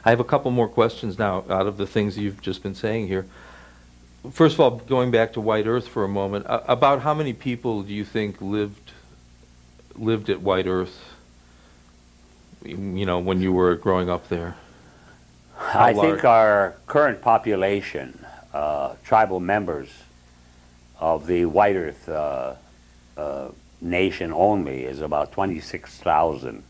I have a couple more questions now out of the things you've just been saying here. First of all, going back to White Earth for a moment, about how many people do you think lived at White Earth, you know, when you were growing up there? I think our current population, tribal members of the White Earth nation only, is about 26,000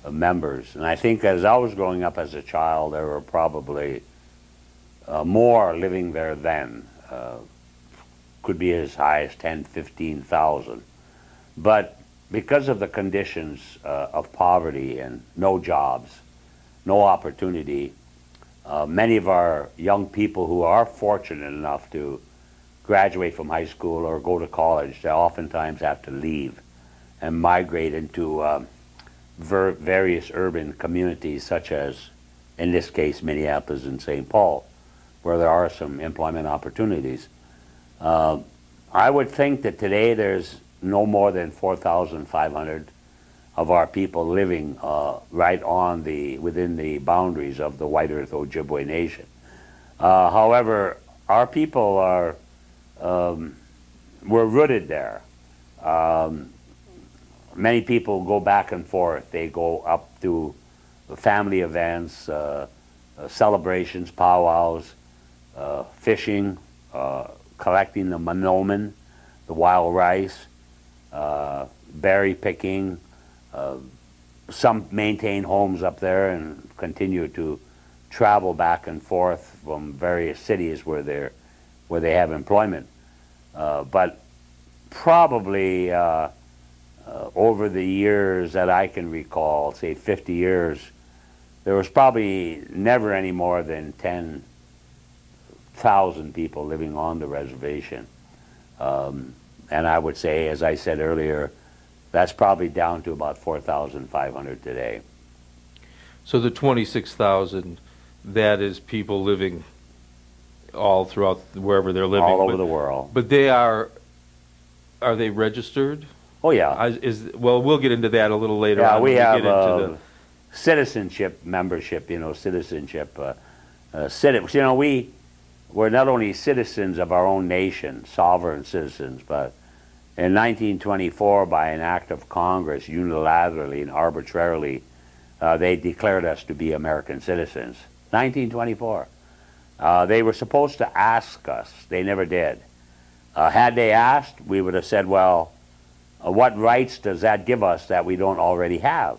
members. And I think as I was growing up as a child, there were probably more living there then. Could be as high as 10, 15,000. But because of the conditions of poverty and no jobs, no opportunity, many of our young people who are fortunate enough to graduate from high school or go to college, they oftentimes have to leave and migrate into various urban communities, such as, in this case, Minneapolis and St. Paul, where there are some employment opportunities. I would think that today there's no more than 4,500 of our people living right on within the boundaries of the White Earth Ojibwe Nation. However, our people are were rooted there. Many people go back and forth. They go up to family events, celebrations, powwows, fishing, collecting the monomen, the wild rice, berry picking. Some maintain homes up there and continue to travel back and forth from various cities where they have employment. But probably over the years that I can recall, say 50 years, there was probably never any more than 10,000 people living on the reservation. And I would say, as I said earlier, that's probably down to about 4,500 today. So the 26,000, that is people living all throughout wherever they're living. All over the world. But are they registered? Oh yeah. Well, we'll get into that a little later on. Yeah, we have into citizenship membership, you know, citizenship. You know, we're not only citizens of our own nation, sovereign citizens, but in 1924, by an act of Congress, unilaterally and arbitrarily, they declared us to be American citizens. 1924. They were supposed to ask us. They never did. Had they asked, we would have said, well, what rights does that give us that we don't already have?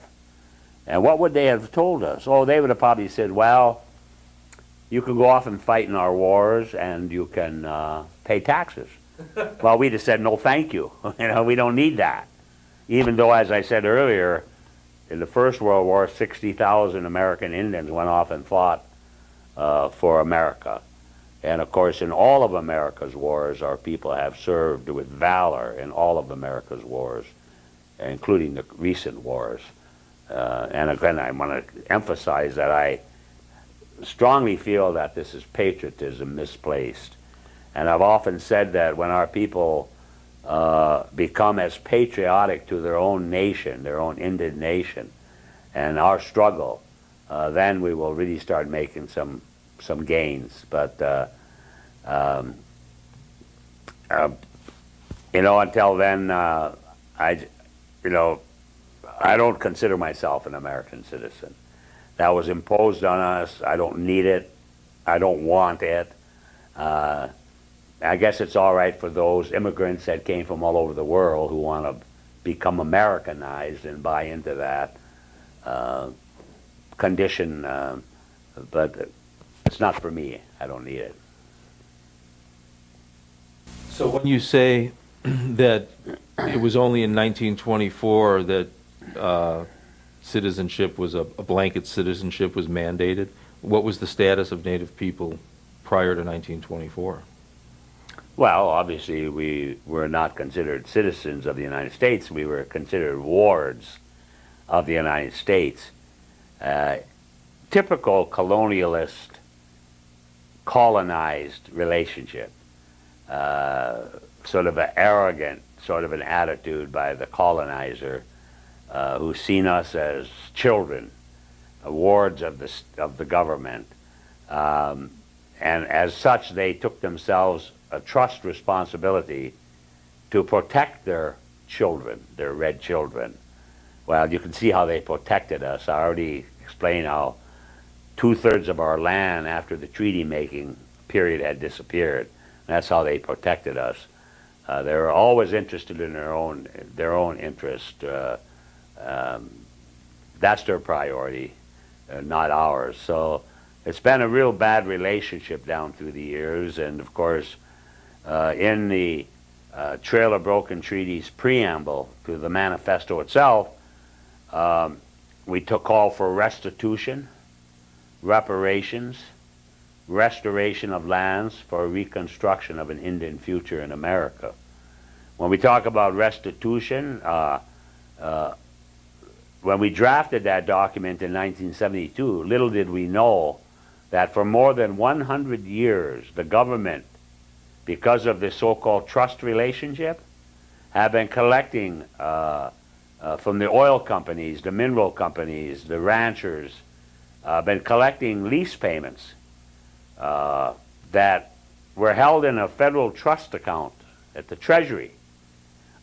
And what would they have told us? Oh, they would have probably said, well, you can go off and fight in our wars and you can pay taxes. Well, we'd have said, no, thank you. You know, we don't need that. Even though, as I said earlier, in the First World War, 60,000 American Indians went off and fought for America. And of course, in all of America's wars, our people have served with valor in all of America's wars, including the recent wars. And again, I want to emphasize that I strongly feel that this is patriotism misplaced. And I've often said that when our people become as patriotic to their own nation, their own Indian nation, and our struggle, then we will really start making some gains. But you know, until then, I don't consider myself an American citizen. That was imposed on us. I don't need it. I don't want it. I guess it's all right for those immigrants that came from all over the world who want to become Americanized and buy into that condition, but it's not for me. I don't need it. So when you say that it was only in 1924 that citizenship was a blanket citizenship was mandated, what was the status of Native people prior to 1924? Well, obviously we were not considered citizens of the United States. We were considered wards of the United States. Typical colonialist, colonized relationship. Sort of an arrogant sort of an attitude by the colonizer who's seen us as children wards of the government, and as such, they took themselves a trust responsibility to protect their children, their red children. Well, you can see how they protected us. I already explained how 2/3 of our land after the treaty making period had disappeared. That's how they protected us. They were always interested in their own interest. That's their priority, not ours. So it's been a real bad relationship down through the years. And of course, in the Trail of Broken Treaties preamble to the manifesto itself, we took call for restitution, reparations, restoration of lands for reconstruction of an Indian future in America. When we talk about restitution, when we drafted that document in 1972, little did we know that for more than 100 years, the government, because of this so-called trust relationship, have been collecting from the oil companies, the mineral companies, the ranchers, been collecting lease payments that were held in a federal trust account at the Treasury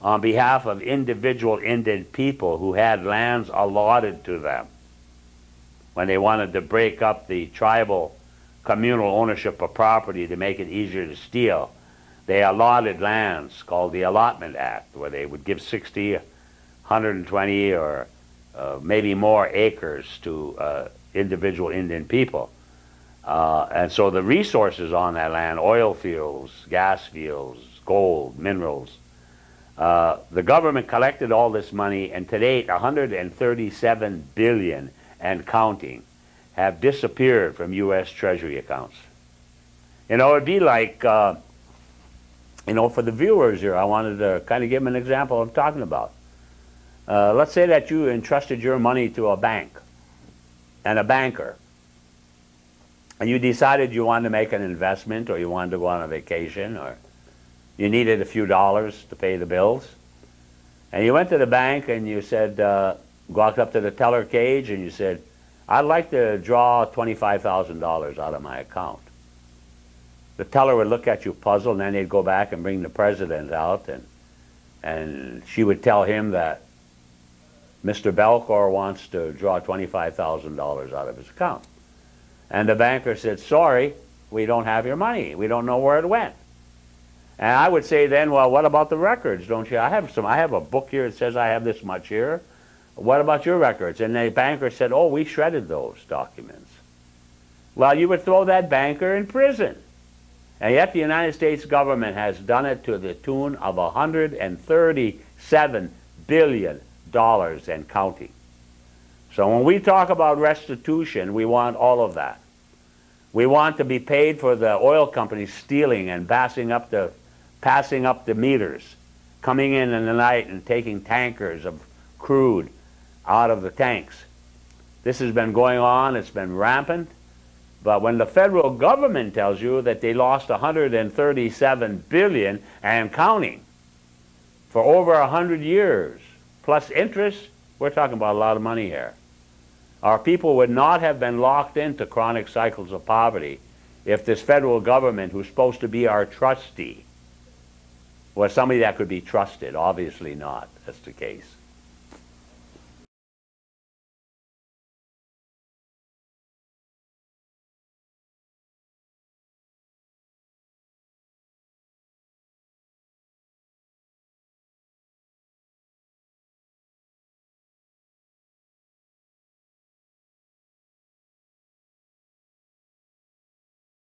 on behalf of individual Indian people who had lands allotted to them. When they wanted to break up the tribal communal ownership of property to make it easier to steal, they allotted lands called the Allotment Act, where they would give 60, 120, or maybe more acres to individual Indian people. And so the resources on that land, oil fields, gas fields, gold, minerals, the government collected all this money, and to date, 137 billion and counting have disappeared from U.S. Treasury accounts. You know, it'd be like, you know, for the viewers here, I wanted to kind of give them an example I'm talking about. Let's say that you entrusted your money to a bank and a banker, and you decided you wanted to make an investment, or you wanted to go on a vacation, or you needed a few dollars to pay the bills. And you went to the bank and you said, walked up to the teller cage and you said, I'd like to draw $25,000 out of my account. The teller would look at you puzzled, and then they'd go back and bring the president out, and she would tell him that Mr. Bellecourt wants to draw $25,000 out of his account. And the banker said, sorry, we don't have your money. We don't know where it went. And I would say then, well, what about the records? Don't you? I have a book here that says I have this much here. What about your records? And the banker said, oh, we shredded those documents. Well, you would throw that banker in prison. And yet the United States government has done it to the tune of $137 billion and counting. So when we talk about restitution, we want all of that. We want to be paid for the oil companies stealing and passing up the meters, coming in the night and taking tankers of crude out of the tanks. This has been going on, it's been rampant, but when the federal government tells you that they lost $137 billion and counting for over 100 years, plus interest, we're talking about a lot of money here. Our people would not have been locked into chronic cycles of poverty if this federal government, who's supposed to be our trustee, was somebody that could be trusted. Obviously not. That's the case.